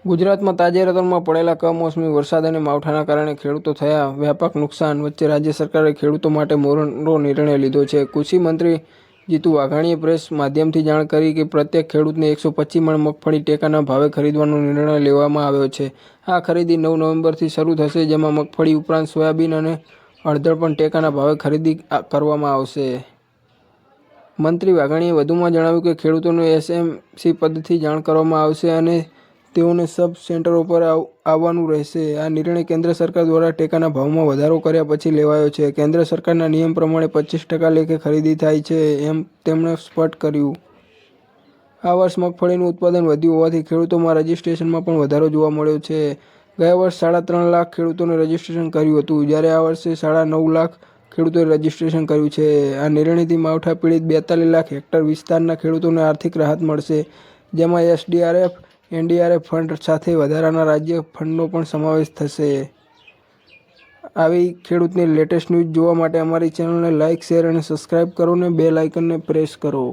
ગુજરાતમાં તાજેતરમાં પડેલા કમોસમી વરસાદ અને માવઠાના કારણે ખેડૂતો થયા વ્યાપક નુકસાન વચ્ચે રાજ્ય સરકારે ખેડૂતો માટે મોરનો નિર્ણય લીધો છે। કૃષિ મંત્રી જીતુ વાઘાણીએ પ્રેસ માધ્યમથી જાણ કરી કે પ્રત્યેક ખેડૂતને 125 મણ મગફળી ટેકાના ભાવે ખરીદવાનો નિર્ણય લેવામાં આવ્યો છે। આ ખરીદી 9 નવેમ્બરથી શરૂ થશે, જેમાં મગફળી ઉપરાંત સોયાબીન અને અડધર પણ ટેકાના ભાવે ખરીદી કરવામાં આવશે। મંત્રી વાઘાણીએ વધુમાં જણાવ્યું કે ખેડૂતોને એસએમસી પદથી જાણ કરવામાં આવશે અને તેઓને સબ સેન્ટરો પર આવવાનું રહેશે। આ નિર્ણય કેન્દ્ર સરકાર દ્વારા ટેકાના ભાવમાં વધારો કર્યા પછી લેવાયો છે। કેન્દ્ર સરકારના નિયમ પ્રમાણે 25% લેખે ખરીદી થાય છે, એમ તેમણે સ્પષ્ટ કર્યું। આ વર્ષે મગફળીનું ઉત્પાદન વધ્યું હોવાથી ખેડૂતોમાં રજીસ્ટ્રેશનમાં પણ વધારો જોવા મળ્યો છે। ગયા વર્ષે 3.5 લાખ ખેડૂતોએ રજીસ્ટ્રેશન કર્યું હતું, જ્યારે આ વર્ષે 9.5 લાખ ખેડૂતોએ રજીસ્ટ્રેશન કર્યું છે। આ નિર્ણયથી માવઠા પીડિત 42 લાખ હેક્ટર વિસ્તારના ખેડૂતોને આર્થિક રાહત મળશે, જેમાં એસડીઆરએફ, એનડીઆરએફ ફંડ સાથે વધારાના રાજ્ય ફંડનો પણ સમાવેશ થશે। આવી ખેડૂતની લેટેસ્ટ ન્યૂઝ જોવા માટે અમારી ચેનલને લાઇક, શેર અને સબસ્ક્રાઇબ કરો અને બેલ આઇકનને પ્રેસ કરો।